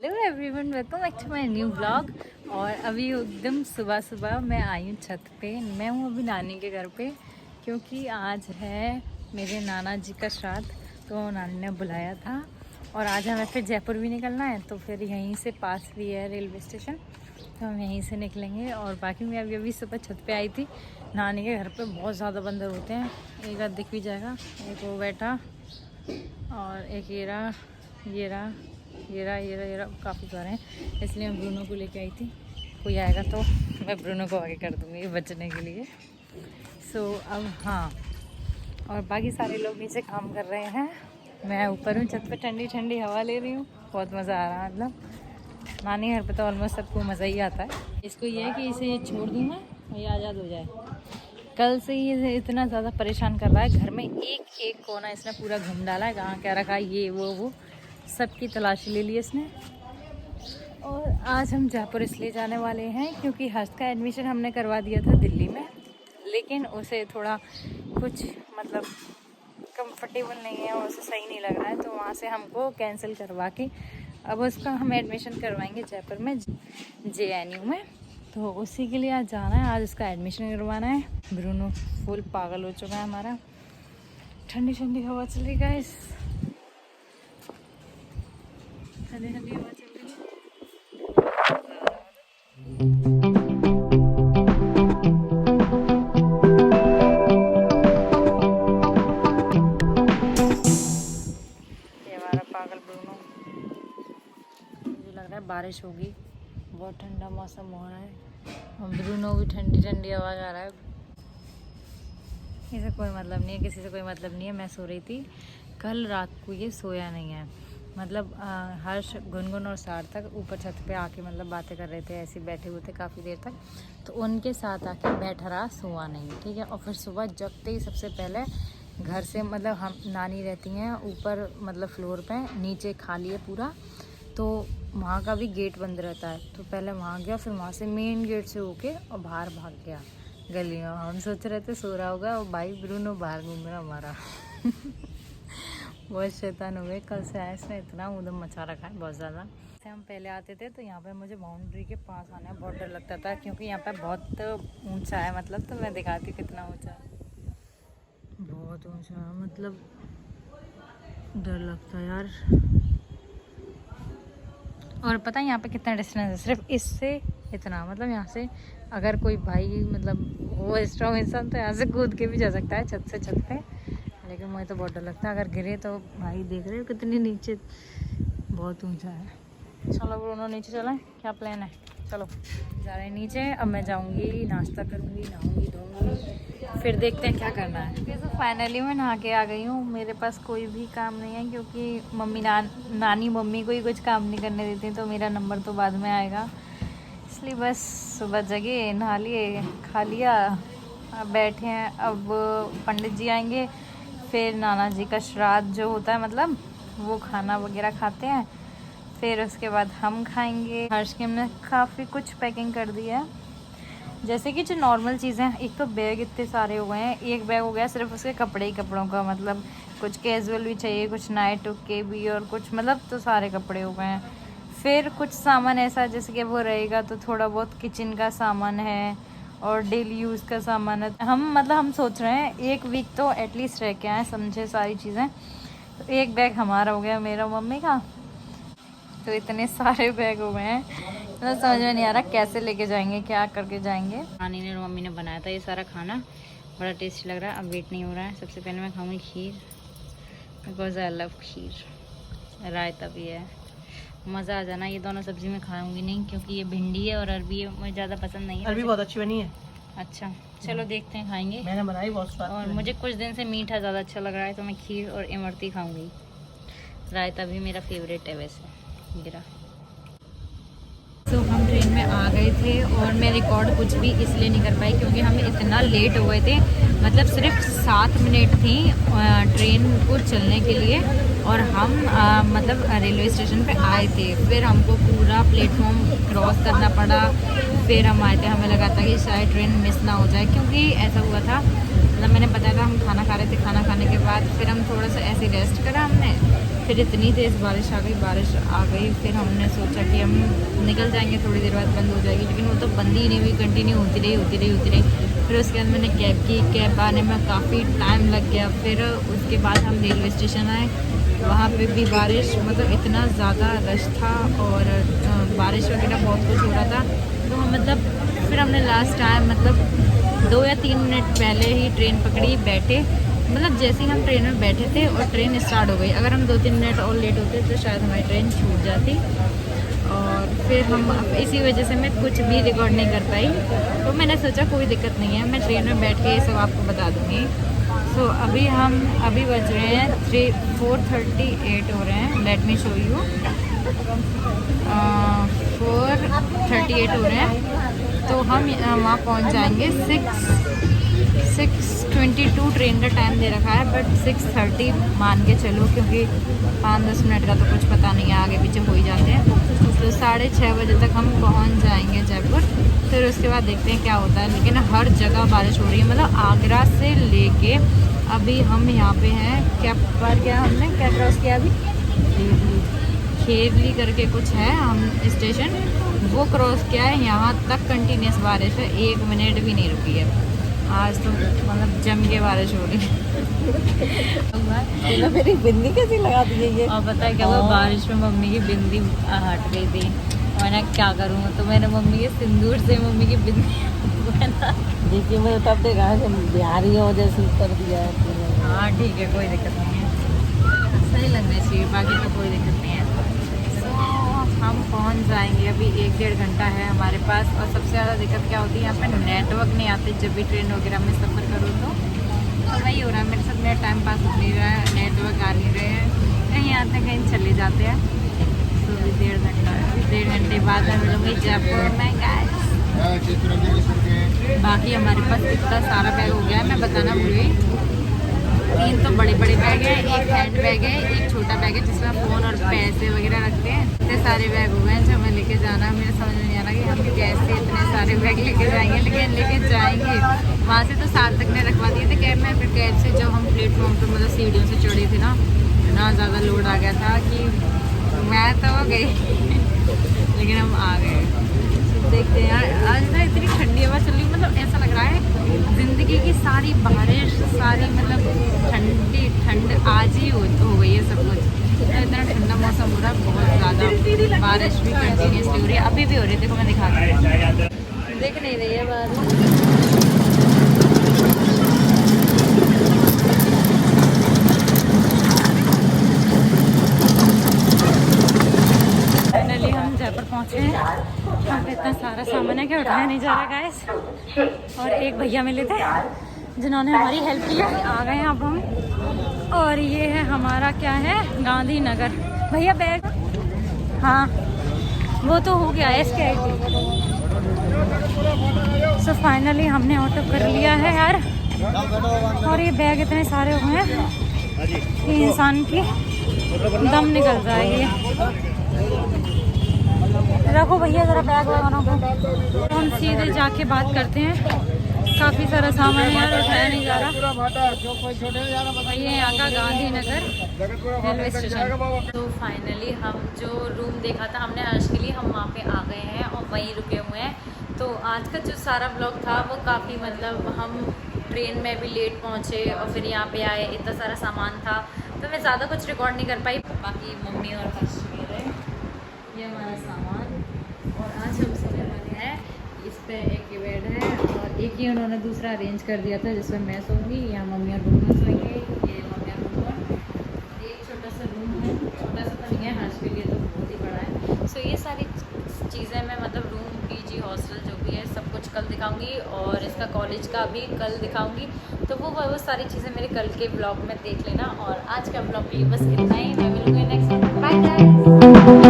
Hello everyone, welcome back to my new vlog. और अभी एकदम सुबह सुबह मैं आई हूँ छत पे। मैं हूँ अभी नानी के घर पे क्योंकि आज है मेरे नाना जी का श्राद्ध, तो नानी ने बुलाया था। और आज हमें फिर जयपुर भी निकलना है, तो फिर यहीं से पास भी है रेलवे स्टेशन, तो हम यहीं से निकलेंगे। और बाकी मैं अभी सुबह छत पे आई थी। नानी के घर पे बहुत ज़्यादा बंदर होते हैं, एक आध दिख भी जाएगा। एक वो बैठा और एक ये रहा काफ़ी सारे हैं, इसलिए मैं ब्रूनो को लेके आई थी। कोई आएगा तो मैं ब्रूनो को आगे कर दूँगी बचने के लिए। अब हाँ, और बाकी सारे लोग नीचे काम कर रहे हैं। मैं ऊपर हूँ छत पे, ठंडी ठंडी हवा ले रही हूँ, बहुत मज़ा आ रहा है। मतलब नानी घर पे तो ऑलमोस्ट सबको मज़ा ही आता है। इसको ये है कि इसे छोड़ दूँ मैं और ये आज़ाद हो जाए। कल से ही इतना ज़्यादा परेशान कर रहा है, घर में एक एक कोना इसने पूरा घूम डाला है, कहाँ क्या रखा है, ये वो सबकी तलाशी ले ली इसने। और आज हम जयपुर इसलिए जाने वाले हैं क्योंकि हर्ष का एडमिशन हमने करवा दिया था दिल्ली में, लेकिन उसे थोड़ा कुछ मतलब कंफर्टेबल नहीं है और उसे सही नहीं लग रहा है, तो वहाँ से हमको कैंसिल करवा के अब उसका हम एडमिशन करवाएंगे जयपुर में JNU में। तो उसी के लिए आज जाना है, आज उसका एडमिशन करवाना है। ब्रूनो फुल पागल हो चुका है हमारा। ठंडी ठंडी हवा चल रही है, ठंडी ठंडी हवा चल रही है। ये हमारा पागल ब्रूनो, मुझे लग रहा है बारिश होगी, बहुत ठंडा मौसम हो रहा है और ब्रूनो भी ठंडी ठंडी आवाज़ आ रहा है। इसे कोई मतलब नहीं है, किसी से कोई मतलब नहीं है। मैं सो रही थी कल रात को, ये सोया नहीं है। मतलब हर्ष, गुनगुन और सार्थक ऊपर छत पे आके मतलब बातें कर रहे थे, ऐसे बैठे हुए थे काफ़ी देर तक, तो उनके साथ आके बैठा रहा, सोआ नहीं, ठीक है। और फिर सुबह जगते ही सबसे पहले घर से, मतलब हम नानी रहती हैं ऊपर मतलब फ्लोर पे, नीचे खाली है पूरा, तो वहाँ का भी गेट बंद रहता है, तो पहले वहाँ गया, फिर वहाँ से मेन गेट से होके और बाहर भाग गया गली में। हम सोच रहे थे सो रहा होगा, और भाई ब्रूनो बाहर घूम रहा हमारा। बहुत शैतान हुए, कल से आए, इसने इतना उधम मचा रखा है बहुत ज़्यादा। से हम पहले आते थे तो यहाँ पे मुझे बाउंड्री के पास आना बहुत डर लगता था, क्योंकि यहाँ पे बहुत ऊंचा है, मतलब तो मैं दिखाती कितना ऊंचा है, बहुत ऊंचा है, मतलब डर लगता है यार। और पता है यहाँ पे कितना डिस्टेंस है, सिर्फ इससे इतना, मतलब यहाँ से अगर कोई भाई मतलब वो स्ट्रॉन्ग इंसान तो यहाँ से कूद के भी जा सकता है छत से छत पे, लेकिन मुझे तो बहुत डर लगता है अगर गिरे तो। भाई देख रहे हो कितनी नीचे, बहुत ऊंचा है। चलो ब्रूनो नीचे चलें, क्या प्लान है? चलो जा रहे हैं नीचे। अब मैं जाऊंगी, नाश्ता करूंगी, नहाऊंगी धोऊंगी, फिर देखते हैं क्या करना है। तो फाइनली मैं नहा के आ गई हूँ। मेरे पास कोई भी काम नहीं है, क्योंकि नानी मम्मी को ही कुछ काम नहीं करने देती, तो मेरा नंबर तो बाद में आएगा, इसलिए बस सुबह जगे, नहा लिए, खा लिया, अब बैठे हैं। अब पंडित जी आएंगे, फिर नाना जी का श्राद्ध जो होता है, मतलब वो खाना वगैरह खाते हैं, फिर उसके बाद हम खाएंगे। हर्ष की हमने काफ़ी कुछ पैकिंग कर दी है, जैसे कि जो नॉर्मल चीज़ें। एक तो बैग इतने सारे हो गए हैं, एक बैग हो गया सिर्फ उसके कपड़ों का, मतलब कुछ कैजुअल भी चाहिए, कुछ नाइट के भी, और कुछ मतलब तो सारे कपड़े हो गए हैं। फिर कुछ सामान ऐसा जैसे कि वो रहेगा, तो थोड़ा बहुत किचन का सामान है और डेली यूज़ का सामान है। हम सोच रहे हैं एक वीक तो एटलीस्ट रह के आए, समझे सारी चीज़ें। तो एक बैग हमारा हो गया, मेरा मम्मी का, तो इतने सारे बैग हो गए हैं, तो समझ में नहीं आ रहा कैसे लेके जाएंगे, क्या करके जाएंगे। नानी ने और मम्मी ने बनाया था ये सारा खाना, बड़ा टेस्टी लग रहा है। अब वेट नहीं हो रहा है, सबसे पहले मैं खाऊंगी खीर, बिकॉज आई लव खीर। रायता भी है, मज़ा आ जाना। ये दोनों सब्जी में खाऊंगी नहीं, क्योंकि ये भिंडी है और अरबी है, मुझे ज़्यादा पसंद नहीं है। अरबी बहुत अच्छी बनी है। अच्छा चलो देखते हैं, खाएंगे। मैंने बनाई बहुत स्वाद। और मुझे कुछ दिन से मीठा ज़्यादा अच्छा लग रहा है, तो मैं खीर और इमरती खाऊंगी। रायता भी मेरा फेवरेट है वैसे मेरा। तो हम ट्रेन में आ गए थे, और मैं रिकॉर्ड कुछ भी इसलिए नहीं कर पाई क्योंकि हम इतना लेट हो गए थे। मतलब सिर्फ 7 मिनट थी ट्रेन को चलने के लिए, और हम मतलब रेलवे स्टेशन पे आए थे, फिर हमको पूरा प्लेटफॉर्म क्रॉस करना पड़ा, फिर हम आए थे। हमें लगा था कि शायद ट्रेन मिस ना हो जाए, क्योंकि ऐसा हुआ था, मतलब मैंने बताया था हम खाना खा रहे थे, खाना खाने के बाद फिर हम थोड़ा सा ऐसे रेस्ट करा हमने, फिर इतनी तेज़ बारिश आ गई, फिर हमने सोचा कि हम निकल जाएंगे, थोड़ी देर बाद बंद हो जाएगी, लेकिन वो तो बंद ही नहीं हुई, कंटिन्यू होती रही। फिर उसके बाद मैंने कैब की, कैब आने में काफ़ी टाइम लग गया। फिर उसके बाद हम रेलवे स्टेशन आए, वहाँ पे भी बारिश, मतलब इतना ज़्यादा रश था और बारिश वगैरह बहुत कुछ हो रहा था। तो हम मतलब फिर हमने लास्ट टाइम मतलब 2 या 3 मिनट पहले ही ट्रेन पकड़ी, बैठे, मतलब जैसे ही हम ट्रेन में बैठे थे और ट्रेन स्टार्ट हो गई। अगर हम 2-3 मिनट और लेट होते तो शायद हमारी ट्रेन छूट जाती, और फिर हम इसी वजह से मैं कुछ भी रिकॉर्ड नहीं कर पाई। तो मैंने सोचा कोई दिक्कत नहीं है, मैं ट्रेन में बैठ के ये सब आपको बता दूँगी। सो अभी बज रहे हैं 4:38 हो रहे हैं। लेट मी शो यू, 4:38 हो रहे हैं। तो हम वहाँ पहुँच जाएंगे 6:22 ट्रेन का टाइम दे रखा है, बट 6:30 मान के चलो, क्योंकि 5-10 मिनट का तो कुछ पता नहीं है, आगे पीछे हो ही जाते हैं। तो 6:30 बजे तक हम पहुंच जाएंगे जयपुर, फिर उसके बाद देखते हैं क्या होता है। लेकिन हर जगह बारिश हो रही है, मतलब आगरा से लेके अभी हम यहाँ पे हैं, क्या पर क्या हमने क्या क्रॉस किया अभी, खेरली करके कुछ है हम स्टेशन, वो क्रॉस किया है। यहाँ तक कंटिन्यूस बारिश है, 1 मिनट भी नहीं रुकी है। आज तो मतलब जम के बारिश हो रही है। मेरी बिंदी कैसी लगा दी है ये। और पता है क्या हुआ, बारिश में मम्मी की बिंदी हट गई थी, मैंने क्या करूँ, तो मैंने मम्मी के सिंदूर से मम्मी की बिंदी देखिए मैं तब देखा है बिहारी हो जैसे कर दिया है। हाँ ठीक है, कोई दिक्कत नहीं है, सही लगना चाहिए, बाकी तो कोई दिक्कत नहीं है। हम पहुंच जाएंगे, अभी 1-1.5 घंटा है हमारे पास। और सबसे ज़्यादा दिक्कत क्या होती है, यहाँ पे नेटवर्क नहीं आते जब भी ट्रेन वगैरह में सफ़र करो तो वही हो रहा है मेरे साथ, मेरा टाइम पास हो नहीं रहा है, नेटवर्क आ नहीं रहे हैं, कहीं आते हैं कहीं चले जाते हैं। तो 1.5 घंटे बाद मैं मिलूँगी जयपुर में गाइस। बाकी हमारे पास इतना सारा बैग हो गया है, मैं बताना भूल गई। 3 तो बड़े बड़े बैग हैं, एक हैंड बैग है, एक छोटा बैग है जिसमें फ़ोन और पैसे वगैरह रखते हैं। इतने सारे बैग हो गए हैं जो हमें लेके जाना है। मेरे समझ में नहीं आ रहा कि हम कैसे इतने सारे बैग लेके जाएंगे, लेकिन लेके जाएंगे। वहाँ से तो सार्थक ने रखवा दिए थे कैब में, फिर कैब से जब हम प्लेटफॉर्म पर मतलब सीढ़ियों से चढ़े थे ना, इतना ज़्यादा लोड आ गया था कि मैं तो गई लेकिन हम आ गए। देखते हैं यार, आज ना इतनी ठंडी हवा चल रही, मतलब ऐसा लग रहा है ज़िंदगी की सारी बारिश, सारी मतलब ठंड आज ही हो गई है सब कुछ। इतना ठंडा मौसम हो रहा है, बहुत ज़्यादा बारिश भी कंटिन्यूसली हो रही है, अभी भी हो रही है। देखो मैं दिखा दूँ, देख नहीं रही है बारिश। फाइनली हम जयपुर पहुँचे हैं। यहाँ पे इतना सारा सामान है कि उठाया नहीं जा रहा गाइस। और एक भैया मिले थे जिन्होंने हमारी हेल्प की, आ गए हैं अब हम। और ये है हमारा क्या है, गांधीनगर। भैया बैग, हाँ वो तो हो गया है इसके। सो फाइनली हमने ऑटो कर लिया है यार। और ये बैग इतने सारे हुए हैं कि इंसान की दम निकल जाएगी। रखो भैया ज़रा बैग लगाना को। तो हम सीधे जाके बात करते हैं। काफ़ी सारा सामान यार उठाया नहीं जा रहा। ये यहाँ का गांधीनगर रेलवे स्टेशन। तो फाइनली हम जो रूम देखा था हमने आज के लिए, हम वहाँ पे आ गए हैं और वहीं रुके हुए हैं। तो आज का जो सारा ब्लॉग था वो काफ़ी मतलब हम ट्रेन में भी लेट पहुँचे और फिर यहाँ पे आए, इतना सारा सामान था तो मैं ज़्यादा कुछ रिकॉर्ड नहीं कर पाई। बाकी मम्मी और हर्ष भी रहे, ये हमारा सामान। और आज हम सोने वाले हैं, इस पे एक बेड है और एक ही उन्होंने दूसरा अरेंज कर दिया था जिसमें मैं सोऊंगी, यहाँ मम्मी और रूम में सोएंगे। ये मम्मी और रूम और एक छोटा सा रूम है, छोटा सा तो नहीं है हर्ष के लिए, तो बहुत ही बड़ा है। सो ये सारी चीज़ें मैं मतलब रूम, पीजी, हॉस्टल जो भी है सब कुछ कल दिखाऊंगी और इसका कॉलेज का भी कल दिखाऊंगी। तो वो सारी चीज़ें मेरे कल के ब्लॉग में देख लेना। और आज का ब्लॉग के लिए बस इतना ही, मैं मिलूँगी नेक्स्ट। Bye bye.